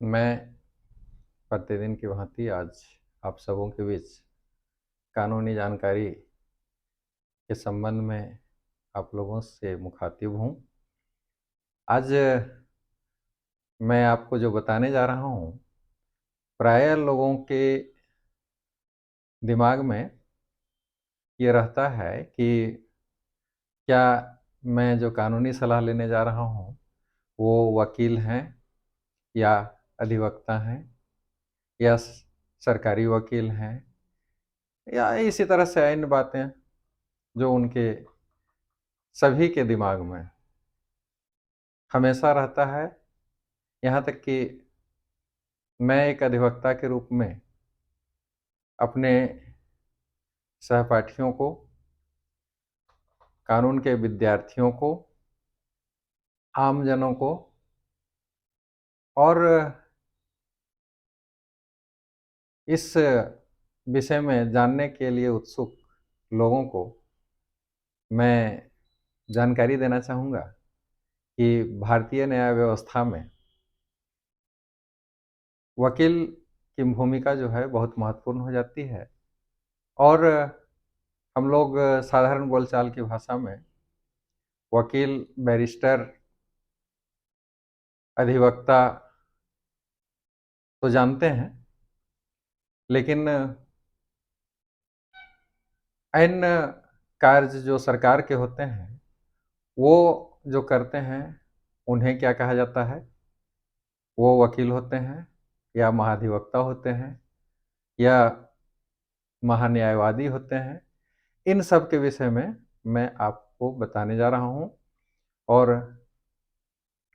मैं प्रतिदिन की भांति आज आप सबों के बीच कानूनी जानकारी के संबंध में आप लोगों से मुखातिब हूँ। आज मैं आपको जो बताने जा रहा हूँ, प्रायः लोगों के दिमाग में ये रहता है कि क्या मैं जो कानूनी सलाह लेने जा रहा हूँ, वो वकील हैं या अधिवक्ता हैं या सरकारी वकील हैं या इसी तरह से अन्य बातें जो उनके सभी के दिमाग में हमेशा रहता है। यहाँ तक कि मैं एक अधिवक्ता के रूप में अपने सहपाठियों को, कानून के विद्यार्थियों को, आमजनों को और इस विषय में जानने के लिए उत्सुक लोगों को मैं जानकारी देना चाहूँगा कि भारतीय न्याय व्यवस्था में वकील की भूमिका जो है बहुत महत्वपूर्ण हो जाती है। और हम लोग साधारण बोलचाल की भाषा में वकील, बैरिस्टर, अधिवक्ता तो जानते हैं, लेकिन अन्य कार्य जो सरकार के होते हैं, वो जो करते हैं, उन्हें क्या कहा जाता है? वो वकील होते हैं या महाधिवक्ता होते हैं या महान्यायवादी होते हैं। इन सब के विषय में मैं आपको बताने जा रहा हूँ। और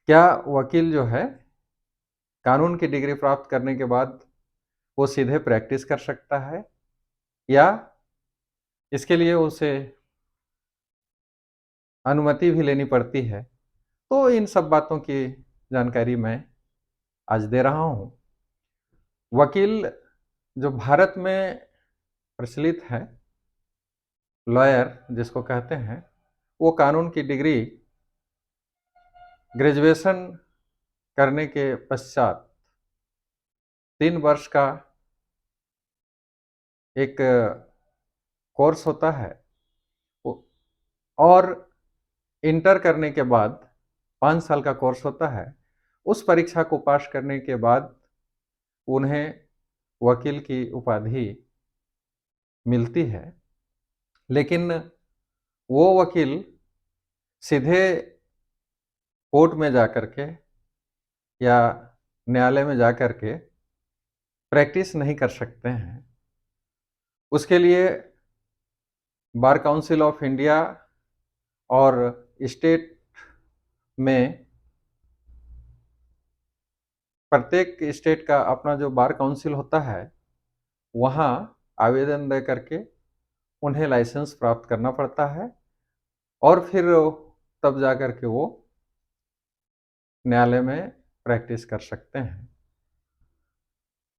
क्या वकील जो है, कानून की डिग्री प्राप्त करने के बाद वो सीधे प्रैक्टिस कर सकता है या इसके लिए उसे अनुमति भी लेनी पड़ती है? तो इन सब बातों की जानकारी मैं आज दे रहा हूँ। वकील जो भारत में प्रचलित है, लॉयर जिसको कहते हैं, वो कानून की डिग्री ग्रेजुएशन करने के पश्चात 3 वर्ष का एक कोर्स होता है और इंटर करने के बाद 5 साल का कोर्स होता है। उस परीक्षा को पास करने के बाद उन्हें वकील की उपाधि मिलती है। लेकिन वो वकील सीधे कोर्ट में जाकर के या न्यायालय में जाकर के प्रैक्टिस नहीं कर सकते हैं। उसके लिए बार काउंसिल ऑफ इंडिया और स्टेट में प्रत्येक स्टेट का अपना जो बार काउंसिल होता है, वहाँ आवेदन दे करके उन्हें लाइसेंस प्राप्त करना पड़ता है और फिर तब जा कर के वो न्यायालय में प्रैक्टिस कर सकते हैं।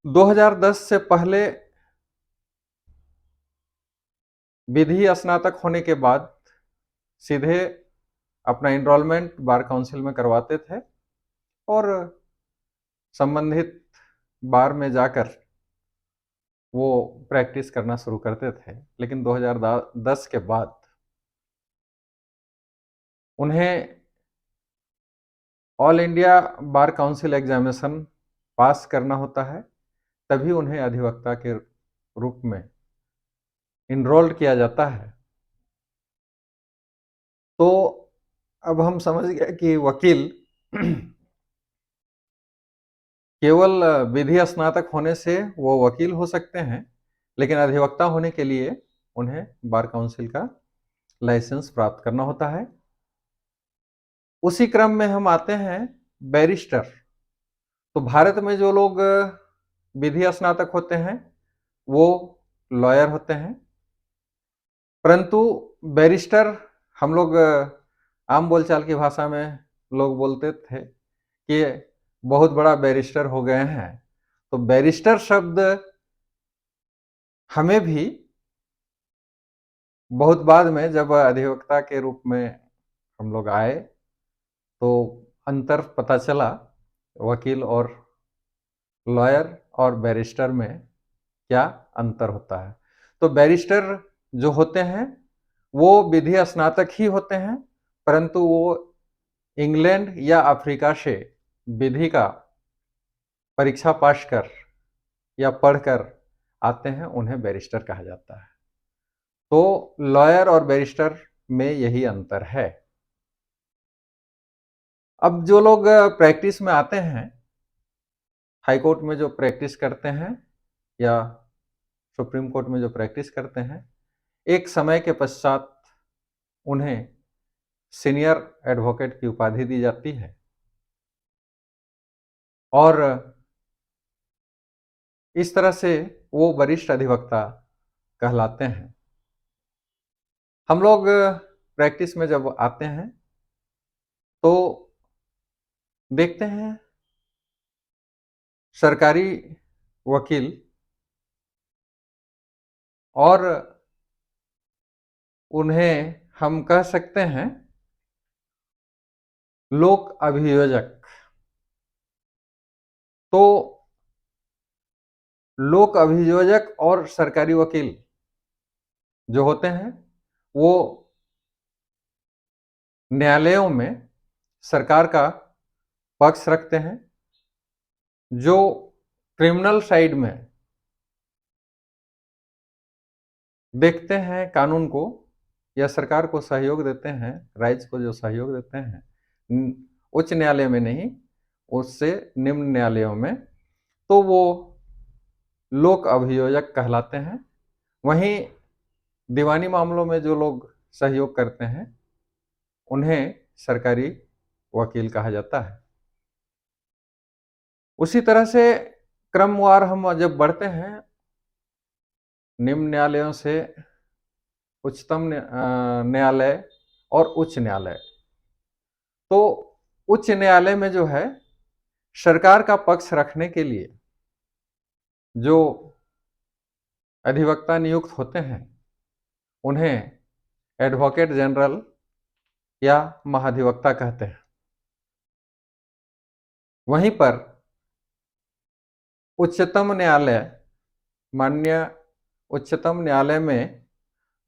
2010 से पहले विधि स्नातक होने के बाद सीधे अपना एनरोलमेंट बार काउंसिल में करवाते थे और संबंधित बार में जाकर वो प्रैक्टिस करना शुरू करते थे। लेकिन 2010 के बाद उन्हें all India bar council examination पास करना होता है, तभी उन्हें अधिवक्ता के रूप में इनरोल्ड किया जाता है। तो अब हम समझ गए कि वकील केवल विधि स्नातक होने से वो वकील हो सकते हैं, लेकिन अधिवक्ता होने के लिए उन्हें बार काउंसिल का लाइसेंस प्राप्त करना होता है। उसी क्रम में हम आते हैं बैरिस्टर। तो भारत में जो लोग विधि स्नातक होते हैं, वो लॉयर होते हैं, परंतु बैरिस्टर हम लोग आम बोलचाल की भाषा में लोग बोलते थे कि बहुत बड़ा बैरिस्टर हो गए हैं। तो बैरिस्टर शब्द हमें भी बहुत बाद में, जब अधिवक्ता के रूप में हम लोग आए, तो अंतर पता चला वकील और लॉयर और बैरिस्टर में क्या अंतर होता है। तो बैरिस्टर जो होते हैं वो विधि स्नातक ही होते हैं, परंतु वो इंग्लैंड या अफ्रीका से विधि का परीक्षा पास कर या पढ़कर आते हैं, उन्हें बैरिस्टर कहा जाता है। तो लॉयर और बैरिस्टर में यही अंतर है। अब जो लोग प्रैक्टिस में आते हैं, हाई कोर्ट में जो प्रैक्टिस करते हैं या सुप्रीम कोर्ट में जो प्रैक्टिस करते हैं, एक समय के पश्चात उन्हें सीनियर एडवोकेट की उपाधि दी जाती है और इस तरह से वो वरिष्ठ अधिवक्ता कहलाते हैं। हम लोग प्रैक्टिस में जब आते हैं तो देखते हैं सरकारी वकील और उन्हें हम कह सकते हैं लोक अभियोजक। तो लोक अभियोजक और सरकारी वकील जो होते हैं वो न्यायालयों में सरकार का पक्ष रखते हैं। जो क्रिमिनल साइड में देखते हैं कानून को या सरकार को सहयोग देते हैं, राज्य को जो सहयोग देते हैं उच्च न्यायालय में नहीं, उससे निम्न न्यायालयों में, तो वो लोक अभियोजक कहलाते हैं। वहीं दीवानी मामलों में जो लोग सहयोग करते हैं उन्हें सरकारी वकील कहा जाता है। उसी तरह से क्रमवार हम जब बढ़ते हैं निम्न न्यायालयों से उच्चतम न्यायालय और उच्च न्यायालय, तो उच्च न्यायालय में जो है सरकार का पक्ष रखने के लिए जो अधिवक्ता नियुक्त होते हैं उन्हें एडवोकेट जनरल या महाधिवक्ता कहते हैं। वहीं पर उच्चतम न्यायालय, माननीय उच्चतम न्यायालय में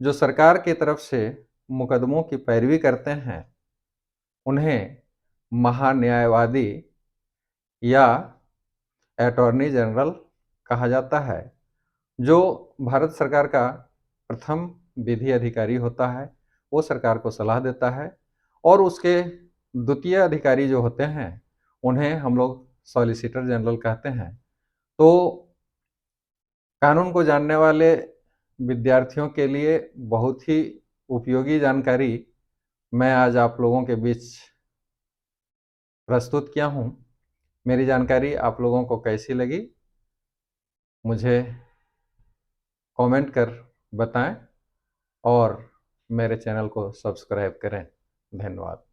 जो सरकार की तरफ से मुकदमों की पैरवी करते हैं उन्हें महान्यायवादी या अटॉर्नी जनरल कहा जाता है। जो भारत सरकार का प्रथम विधि अधिकारी होता है वो सरकार को सलाह देता है और उसके द्वितीय अधिकारी जो होते हैं उन्हें हम लोग सॉलिसिटर जनरल कहते हैं। तो कानून को जानने वाले विद्यार्थियों के लिए बहुत ही उपयोगी जानकारी मैं आज आप लोगों के बीच प्रस्तुत किया हूँ। मेरी जानकारी आप लोगों को कैसी लगी मुझे कमेंट कर बताएं और मेरे चैनल को सब्सक्राइब करें। धन्यवाद।